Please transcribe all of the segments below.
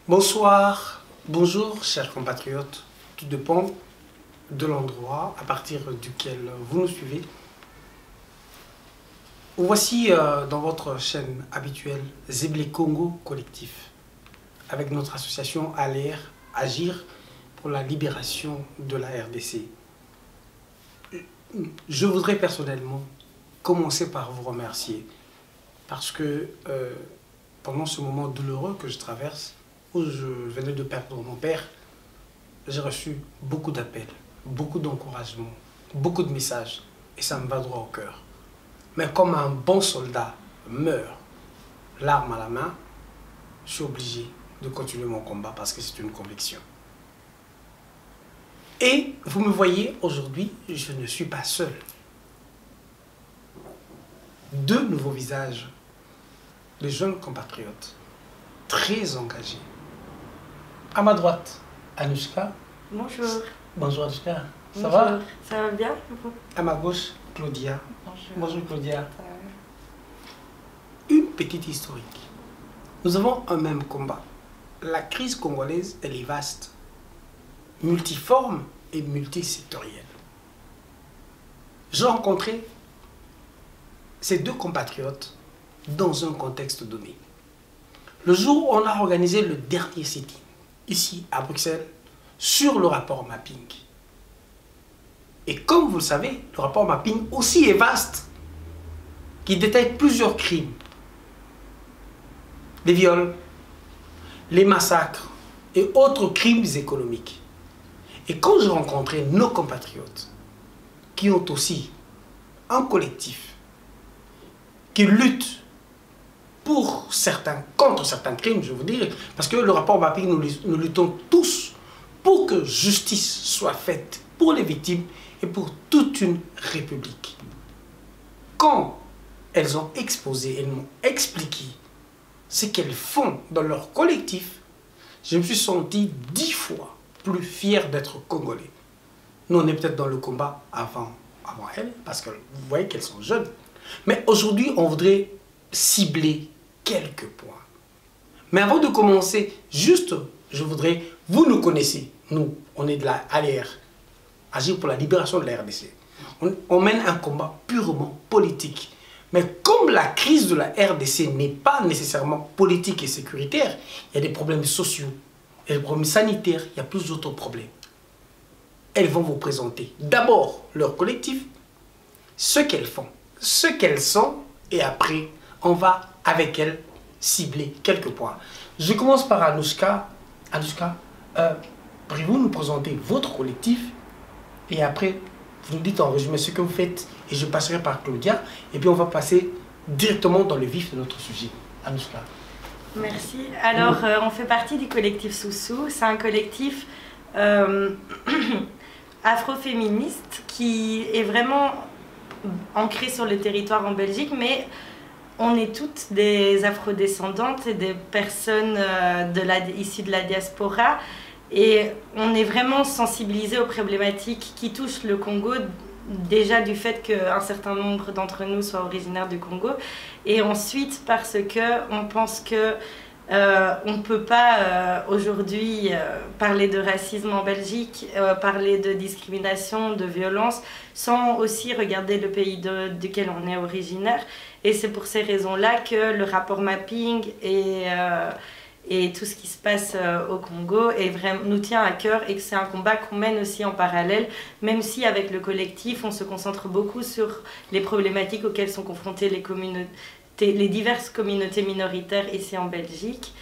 Bonsoir, bonjour chers compatriotes, tout dépend de l'endroit à partir duquel vous nous suivez. Voici dans votre chaîne habituelle Zéblé Congo Collectif avec notre association ALER, Agir pour la libération de la RDC. Je voudrais personnellement commencer par vous remercier parce que pendant ce moment douloureux que je traverse, où je venais de perdre mon père, j'ai reçu beaucoup d'appels, beaucoup d'encouragements, beaucoup de messages, et ça me va droit au cœur. Mais comme un bon soldat meurt, l'arme à la main, je suis obligé de continuer mon combat parce que c'est une conviction. Et vous me voyez aujourd'hui, je ne suis pas seul. Deux nouveaux visages de jeunes compatriotes, très engagés. À ma droite, Anushka. Bonjour. Bonjour Anushka. Bonjour. Ça va? Ça va bien? À ma gauche, Claudia. Bonjour. Bonjour Claudia. Une petite historique. Nous avons un même combat. La crise congolaise, elle est vaste, multiforme et multisectorielle. J'ai rencontré ces deux compatriotes dans un contexte donné. Le jour où on a organisé le dernier sitting, ici à Bruxelles, sur le rapport mapping. Et comme vous le savez, le rapport mapping aussi est vaste, qui détaille plusieurs crimes. Les viols, les massacres et autres crimes économiques. Et quand j'ai rencontré nos compatriotes, qui ont aussi un collectif, qui lutte pour certains, contre certains crimes, je veux dire, parce que le rapport mapping, nous luttons tous pour que justice soit faite pour les victimes et pour toute une république. Quand elles ont exposé, elles m'ont expliqué ce qu'elles font dans leur collectif, je me suis senti 10 fois plus fier d'être congolais. Nous, on est peut-être dans le combat avant elles, parce que vous voyez qu'elles sont jeunes. Mais aujourd'hui, on voudrait cibler quelques points. Mais avant de commencer, juste, je voudrais, vous nous connaissez, nous, on est de la ALER, Agir pour la libération de la RDC. On mène un combat purement politique. Mais comme la crise de la RDC n'est pas nécessairement politique et sécuritaire, il y a des problèmes sociaux, il y a des problèmes sanitaires, il y a plus d'autres problèmes. Elles vont vous présenter d'abord leur collectif, ce qu'elles font, ce qu'elles sont, et après, on va avec elles cibler quelques points. Je commence par Anushka. Anushka, pourriez-vous nous présenter votre collectif et après, vous nous dites en résumé ce que vous faites et je passerai par Claudia et puis on va passer directement dans le vif de notre sujet. Anushka. Merci. Alors, on fait partie du collectif Soussou. C'est un collectif afroféministe qui est vraiment ancré sur le territoire en Belgique, mais on est toutes des afrodescendantes et des personnes issues de la diaspora. Et on est vraiment sensibilisés aux problématiques qui touchent le Congo, déjà du fait qu'un certain nombre d'entre nous soient originaires du Congo, et ensuite parce qu'on pense que on ne peut pas aujourd'hui parler de racisme en Belgique, parler de discrimination, de violence, sans aussi regarder le pays duquel on est originaire. Et c'est pour ces raisons-là que le rapport mapping et tout ce qui se passe au Congo nous tient à cœur et que c'est un combat qu'on mène aussi en parallèle, même si avec le collectif on se concentre beaucoup sur les problématiques auxquelles sont confrontées les diverses communautés minoritaires ici en Belgique,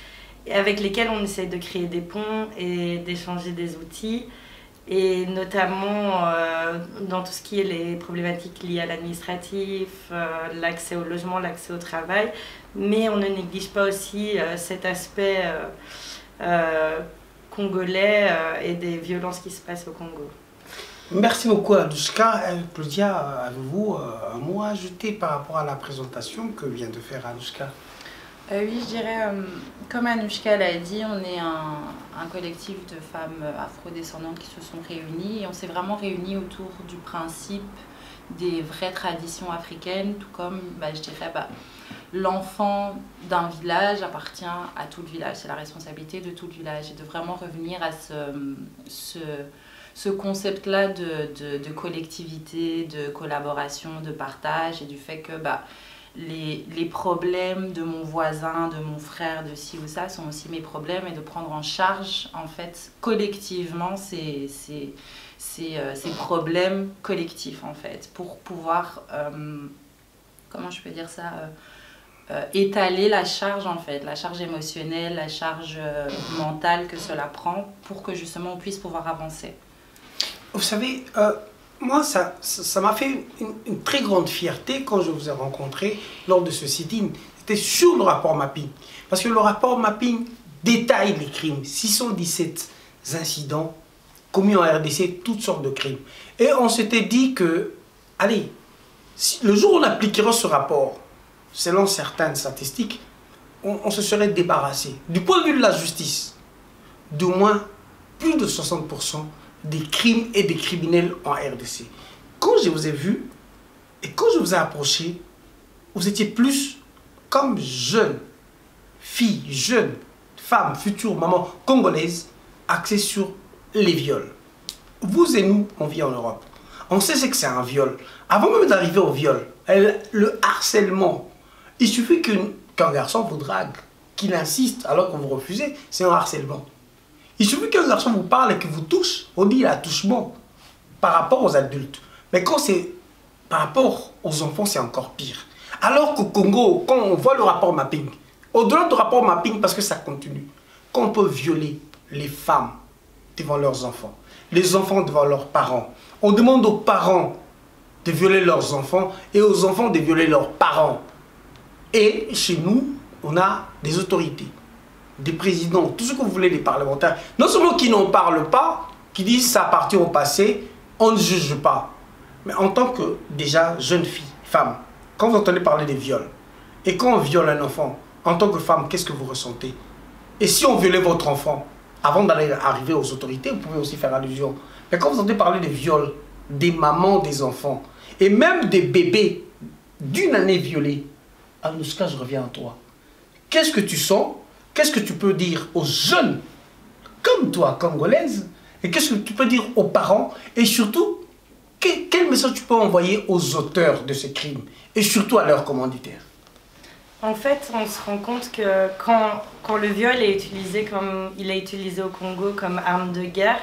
avec lesquelles on essaie de créer des ponts et d'échanger des outils, et notamment dans tout ce qui est les problématiques liées à l'administratif, l'accès au logement, l'accès au travail, mais on ne néglige pas aussi cet aspect congolais et des violences qui se passent au Congo. Merci beaucoup Anushka. Claudia, avez-vous un mot à ajouter par rapport à la présentation que vient de faire Anushka? Oui, je dirais, comme Anushka l'a dit, on est un collectif de femmes afrodescendantes qui se sont réunies et on s'est vraiment réunis autour du principe des vraies traditions africaines, tout comme, je dirais, l'enfant d'un village appartient à tout le village. C'est la responsabilité de tout le village. Et de vraiment revenir à ce concept-là de collectivité, de collaboration, de partage et du fait que les problèmes de mon voisin, de mon frère, de ci ou ça sont aussi mes problèmes et de prendre en charge en fait collectivement ces problèmes collectifs en fait pour pouvoir, comment je peux dire ça, étaler la charge en fait, la charge émotionnelle, la charge mentale que cela prend pour que justement on puisse pouvoir avancer. Vous savez, moi, ça m'a fait une très grande fierté quand je vous ai rencontré lors de ce sit-in. C'était sur le rapport mapping. Parce que le rapport mapping détaille les crimes. 617 incidents commis en RDC, toutes sortes de crimes. Et on s'était dit que, allez, le jour où on appliquera ce rapport, selon certaines statistiques, on se serait débarrassé. Du point de vue de la justice, d'au moins plus de 60% des crimes et des criminels en RDC. Quand je vous ai vu et quand je vous ai approché, vous étiez plus comme jeune fille, jeune femme, future maman congolaise, axée sur les viols. Vous et nous, on vit en Europe. On sait ce que c'est un viol. Avant même d'arriver au viol, le harcèlement, il suffit qu'un garçon vous drague, qu'il insiste alors que vous refusez, c'est un harcèlement. Il suffit qu'un garçon vous parle et qu'il vous touche, on dit attouchement par rapport aux adultes. Mais quand c'est par rapport aux enfants, c'est encore pire. Alors qu'au Congo, quand on voit le rapport mapping, au-delà du rapport mapping, parce que ça continue, quand on peut violer les femmes devant leurs enfants, les enfants devant leurs parents, on demande aux parents de violer leurs enfants et aux enfants de violer leurs parents. Et chez nous, on a des autorités, des présidents, tout ce que vous voulez, les parlementaires, non seulement qui n'en parlent pas, qui disent ça appartient au passé, on ne juge pas. Mais en tant que, déjà, jeune fille, femme, quand vous entendez parler des viols, et quand on viole un enfant, en tant que femme, qu'est-ce que vous ressentez? Et si on violait votre enfant, avant d'aller arriver aux autorités, vous pouvez aussi faire allusion. Mais quand vous entendez parler des viols, des mamans, des enfants, et même des bébés d'1 année violés, Anouchka, je reviens à toi. Qu'est-ce que tu sens? Qu'est-ce que tu peux dire aux jeunes, comme toi, congolaise? Et qu'est-ce que tu peux dire aux parents? Et surtout, quel message tu peux envoyer aux auteurs de ces crimes? Et surtout à leurs commanditaires? En fait, on se rend compte que quand le viol est utilisé comme il est utilisé au Congo comme arme de guerre,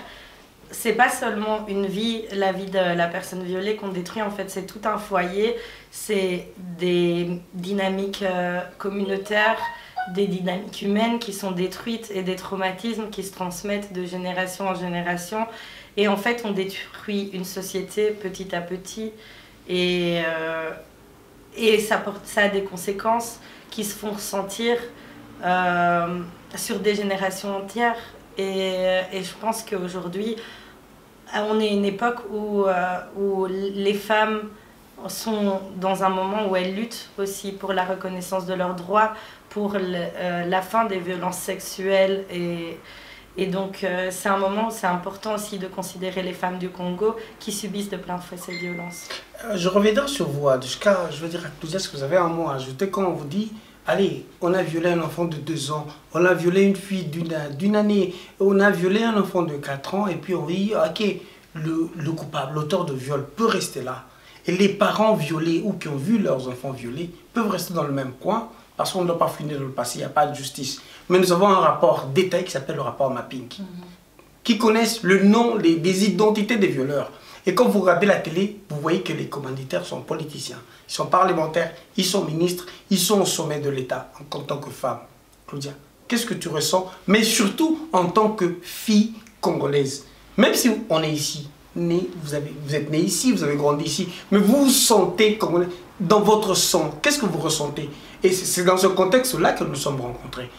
c'est pas seulement une vie, la vie de la personne violée qu'on détruit, en fait, c'est tout un foyer, c'est des dynamiques communautaires, des dynamiques humaines qui sont détruites et des traumatismes qui se transmettent de génération en génération. Et en fait, on détruit une société petit à petit et ça a des conséquences qui se font ressentir sur des générations entières. Et je pense qu'aujourd'hui, on est à une époque où les femmes sont dans un moment où elles luttent aussi pour la reconnaissance de leurs droits, pour la fin des violences sexuelles. Et donc, c'est un moment où c'est important aussi de considérer les femmes du Congo qui subissent de plein fouet ces violences. Je reviendrai sur vous, Adouchka. Je veux dire à Claudia, ce que vous avez un mot à ajouter quand on vous dit allez, on a violé un enfant de 2 ans, on a violé une fille d'1 année, on a violé un enfant de 4 ans, et puis on dit, ok, le coupable, l'auteur de viol peut rester là. Et les parents violés ou qui ont vu leurs enfants violés peuvent rester dans le même coin parce qu'on ne doit pas finir dans le passé, il n'y a pas de justice. Mais nous avons un rapport détaillé qui s'appelle le rapport mapping, qui connaissent le nom, des identités des violeurs. Et quand vous regardez la télé, vous voyez que les commanditaires sont politiciens, ils sont parlementaires, ils sont ministres, ils sont au sommet de l'État en tant que femme. Claudia, qu'est-ce que tu ressens? Mais surtout en tant que fille congolaise. Même si on est ici, vous êtes né ici, vous avez grandi ici, mais vous vous sentez congolais dans votre sang. Qu'est-ce que vous ressentez? Et c'est dans ce contexte-là que nous sommes rencontrés.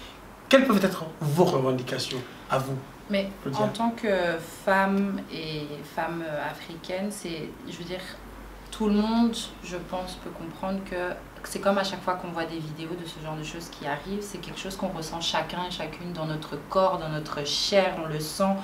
Quelles peuvent être vos revendications à vous? Mais en tant que femme et femme africaine, je veux dire, tout le monde, je pense, peut comprendre que c'est comme à chaque fois qu'on voit des vidéos de ce genre de choses qui arrivent, c'est quelque chose qu'on ressent chacun et chacune dans notre corps, dans notre chair, on le sent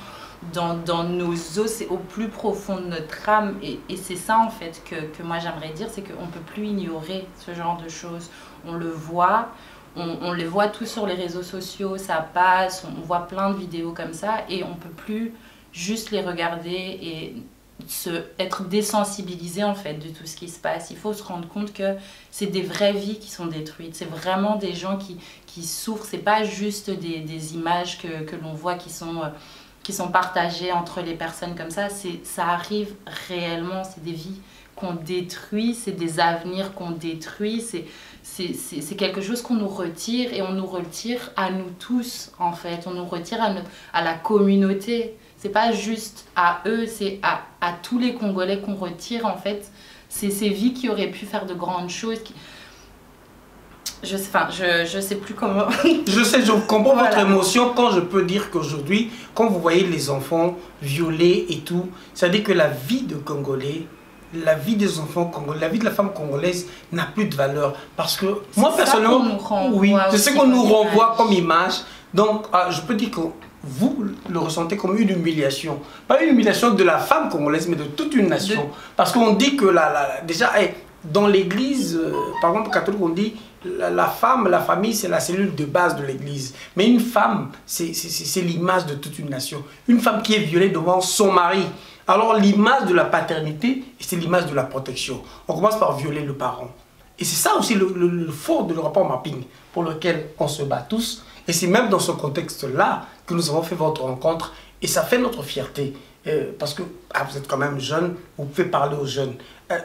dans nos os, c'est au plus profond de notre âme. Et c'est ça en fait que moi j'aimerais dire, c'est qu'on ne peut plus ignorer ce genre de choses. on le voit, on les voit tous sur les réseaux sociaux, ça passe, on voit plein de vidéos comme ça et on peut plus juste les regarder et être désensibilisé en fait de tout ce qui se passe. Il faut se rendre compte que c'est des vraies vies qui sont détruites, c'est vraiment des gens qui souffrent, c'est pas juste des images que l'on voit qui sont partagées entre les personnes comme ça arrive réellement, c'est des vies qu'on détruit, c'est des avenirs qu'on détruit, c'est quelque chose qu'on nous retire et on nous retire à nous tous en fait, on nous retire à la communauté. C'est pas juste à eux, c'est à tous les Congolais qu'on retire en fait. C'est ces vies qui auraient pu faire de grandes choses. Je sais plus comment. Je comprends Voilà. votre émotion quand je peux dire qu'aujourd'hui, quand vous voyez les enfants violés et tout, ça veut dire que la vie de Congolais, la vie des enfants congolais, la vie de la femme congolaise n'a plus de valeur. Parce que moi personnellement, oui, c'est ce qu'on nous renvoie comme image. Donc, je peux dire que vous le ressentez comme une humiliation. Pas une humiliation de la femme congolaise, mais de toute une nation. Parce qu'on dit que déjà, dans l'église, par exemple, catholique, on dit la femme, la famille, c'est la cellule de base de l'église. Mais une femme, c'est l'image de toute une nation. Une femme qui est violée devant son mari. Alors l'image de la paternité, c'est l'image de la protection. On commence par violer le parent. Et c'est ça aussi le fond de le rapport mapping pour lequel on se bat tous. Et c'est même dans ce contexte-là que nous avons fait votre rencontre. Et ça fait notre fierté. Parce que vous êtes quand même jeune, vous pouvez parler aux jeunes.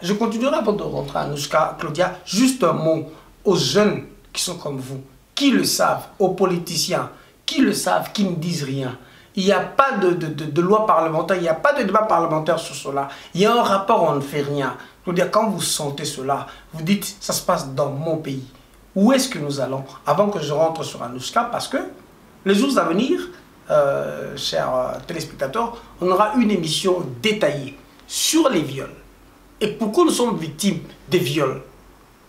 Je continuerai avant de rentrer à Anouchka, Claudia, juste un mot aux jeunes qui sont comme vous, qui le savent, aux politiciens, qui le savent, qui ne disent rien. Il n'y a pas de loi parlementaire, il n'y a pas de débat parlementaire sur cela. Il y a un rapport, on ne fait rien. Claudia, quand vous sentez cela, vous dites, ça se passe dans mon pays. Où est-ce que nous allons? Avant que je rentre sur Anouchka, parce que les jours à venir, chers téléspectateurs, on aura une émission détaillée sur les viols. Et pourquoi nous sommes victimes des viols,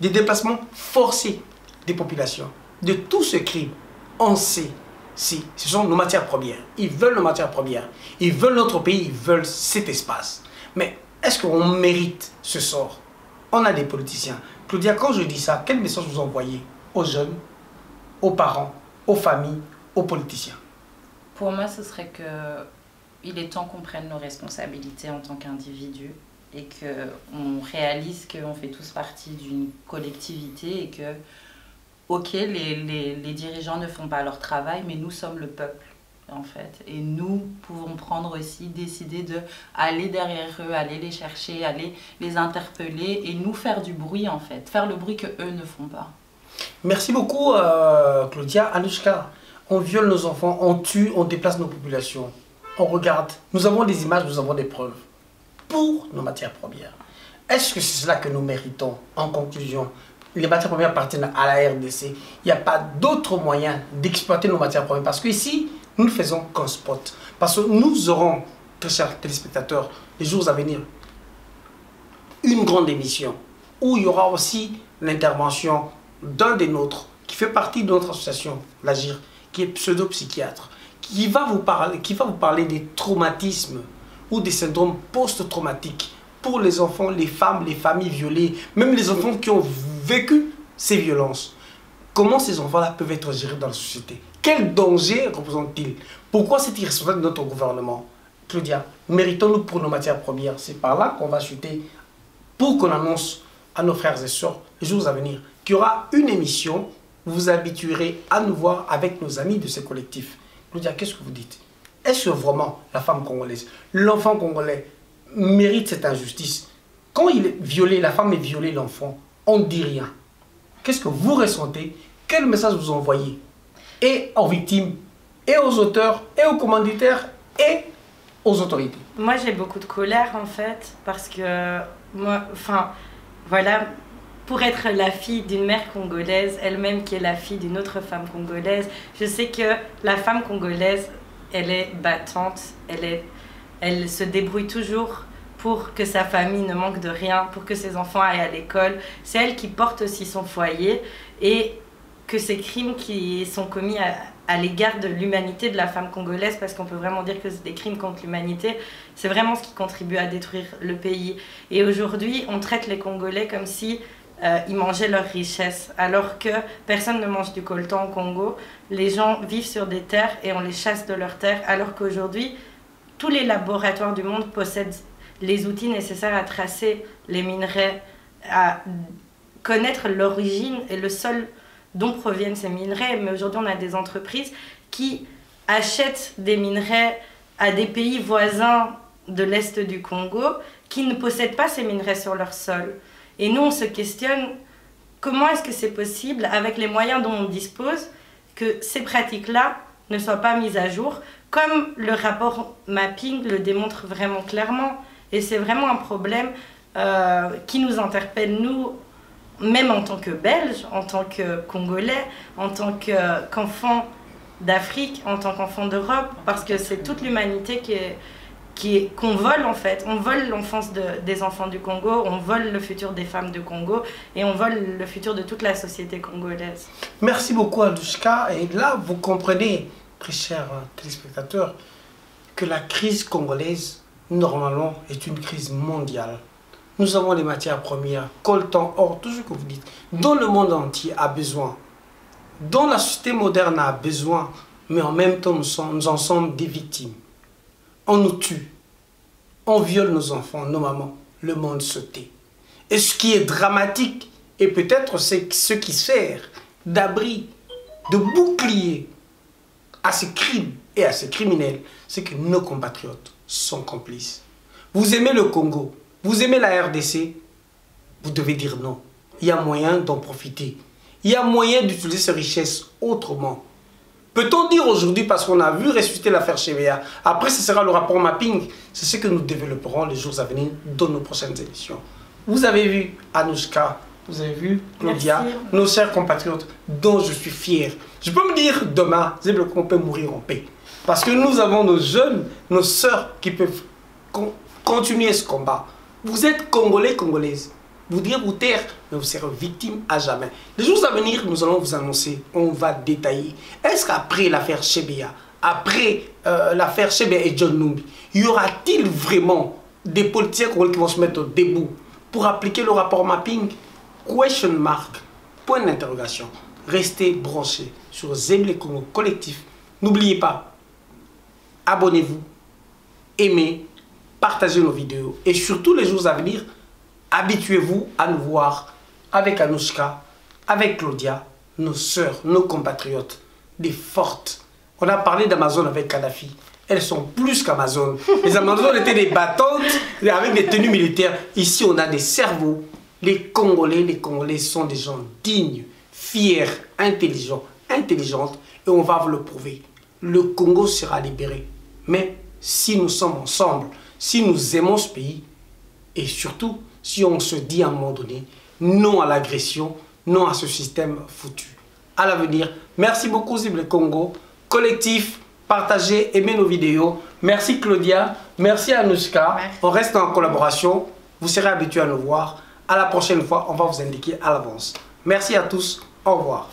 des déplacements forcés des populations, de tout ce crime. On sait, ce sont nos matières premières. Ils veulent nos matières premières. Ils veulent notre pays, ils veulent cet espace. Mais est-ce qu'on mérite ce sort? On a des politiciens. Claudia, quand je dis ça, quel message vous envoyez aux jeunes, aux parents, aux familles, aux politiciens? Pour moi, ce serait qu'il est temps qu'on prenne nos responsabilités en tant qu'individus et qu'on réalise qu'on fait tous partie d'une collectivité et que, ok, les dirigeants ne font pas leur travail, mais nous sommes le peuple, en fait. Et nous pouvons prendre aussi, décider d'aller derrière eux, aller les chercher, aller les interpeller et nous faire du bruit, en fait. Faire le bruit qu'eux ne font pas. Merci beaucoup, Claudia. Anouchka, on viole nos enfants, on tue, on déplace nos populations. On regarde. Nous avons des images, nous avons des preuves. Pour nos matières premières. Est-ce que c'est cela que nous méritons? En conclusion, les matières premières appartiennent à la RDC. Il n'y a pas d'autre moyen d'exploiter nos matières premières. Parce qu'ici, nous ne faisons qu'un spot. Parce que nous aurons, très chers téléspectateurs, les jours à venir, une grande émission où il y aura aussi l'intervention d'un des nôtres qui fait partie de notre association, l'AGIR, qui est pseudo-psychiatre, qui va vous parler des traumatismes ou des syndromes post-traumatiques pour les enfants, les femmes, les familles violées, même les enfants qui ont vécu ces violences. Comment ces enfants-là peuvent être gérés dans la société? Quel danger représentent-ils? Pourquoi c'est irresponsable de notre gouvernement? Claudia, méritons-nous pour nos matières premières? C'est par là qu'on va chuter pour qu'on annonce à nos frères et sœurs les jours à venir qu'il y aura une émission, vous vous habituerez à nous voir avec nos amis de ce collectif. Claudia, qu'est-ce que vous dites? Est-ce que vraiment la femme congolaise, l'enfant congolais mérite cette injustice? Quand il est violé, la femme est violée, l'enfant, on ne dit rien. Qu'est-ce que vous ressentez? Quel message vous envoyez? Et aux victimes, et aux auteurs, et aux commanditaires, et aux autorités. Moi, j'ai beaucoup de colère, en fait, parce que moi, voilà, pour être la fille d'une mère congolaise, elle-même qui est la fille d'une autre femme congolaise, je sais que la femme congolaise, elle est battante, elle se débrouille toujours pour que sa famille ne manque de rien, pour que ses enfants aillent à l'école. C'est elle qui porte aussi son foyer et que ces crimes qui sont commis à l'égard de l'humanité de la femme congolaise, parce qu'on peut vraiment dire que c'est des crimes contre l'humanité, c'est vraiment ce qui contribue à détruire le pays. Et aujourd'hui, on traite les Congolais comme si ils mangeaient leurs richesses, alors que personne ne mange du coltan au Congo. Les gens vivent sur des terres et on les chasse de leurs terres, alors qu'aujourd'hui, tous les laboratoires du monde possèdent les outils nécessaires à tracer les minerais, à connaître l'origine et le sol dont proviennent ces minerais. Mais aujourd'hui, on a des entreprises qui achètent des minerais à des pays voisins de l'Est du Congo qui ne possèdent pas ces minerais sur leur sol. Et nous, on se questionne comment est-ce que c'est possible, avec les moyens dont on dispose, que ces pratiques-là ne soient pas mises à jour, comme le rapport mapping le démontre vraiment clairement. Et c'est vraiment un problème qui nous interpelle, nous, même en tant que Belges, en tant que Congolais, en tant qu'enfants d'Afrique, en tant qu'enfants d'Europe, parce que c'est toute l'humanité qu'on vole en fait. On vole l'enfance des enfants du Congo, on vole le futur des femmes du Congo et on vole le futur de toute la société congolaise. Merci beaucoup Anouchka. Et là, vous comprenez, très chers téléspectateurs, que la crise congolaise, normalement, est une crise mondiale. Nous avons les matières premières, coltan, or, tout ce que vous dites, dont le monde entier a besoin, dont la société moderne a besoin, mais en même temps, nous en sommes des victimes. On nous tue, on viole nos enfants, nos mamans, le monde se tait. Et ce qui est dramatique, et peut-être c'est ce qui sert d'abri, de bouclier à ces crimes et à ces criminels, c'est que nos compatriotes sont complices. Vous aimez le Congo, vous aimez la RDC, vous devez dire non. Il y a moyen d'en profiter. Il y a moyen d'utiliser ces richesses autrement. Peut-on dire aujourd'hui, parce qu'on a vu ressusciter l'affaire Chebea, après ce sera le rapport mapping, c'est ce que nous développerons les jours à venir dans nos prochaines émissions. Vous avez vu Anouchka, vous avez vu Claudia, merci, nos chers compatriotes dont je suis fier. Je peux me dire demain, on peut mourir en paix. Parce que nous avons nos jeunes, nos sœurs qui peuvent continuer ce combat. Vous êtes Congolais, Congolaises. Vous direz vous taire, mais vous serez victime à jamais. Les jours à venir, nous allons vous annoncer, on va détailler. Est-ce qu'après l'affaire Chebea, après l'affaire Chebea et John Numbi, y aura-t-il vraiment des politiciens qui vont se mettre debout pour appliquer le rapport mapping? Question mark, point d'interrogation. Restez branchés sur Zem le Congo collectif. N'oubliez pas, abonnez-vous, aimez, partagez nos vidéos et surtout les jours à venir, habituez-vous à nous voir avec Anouchka, avec Claudia, nos sœurs, nos compatriotes, des fortes. On a parlé d'Amazon avec Kadhafi. Elles sont plus qu'Amazon. Les Amazones étaient des battantes avec des tenues militaires. Ici, on a des cerveaux. Les Congolais sont des gens dignes, fiers, intelligents, intelligentes. Et on va vous le prouver. Le Congo sera libéré. Mais si nous sommes ensemble, si nous aimons ce pays, et surtout, si on se dit à un moment donné, non à l'agression, non à ce système foutu. À l'avenir, merci beaucoup Zem le Congo, collectif, partagez, aimez nos vidéos. Merci Claudia, merci Anouchka. On reste en collaboration, vous serez habitués à nous voir. À la prochaine fois, on va vous indiquer à l'avance. Merci à tous, au revoir.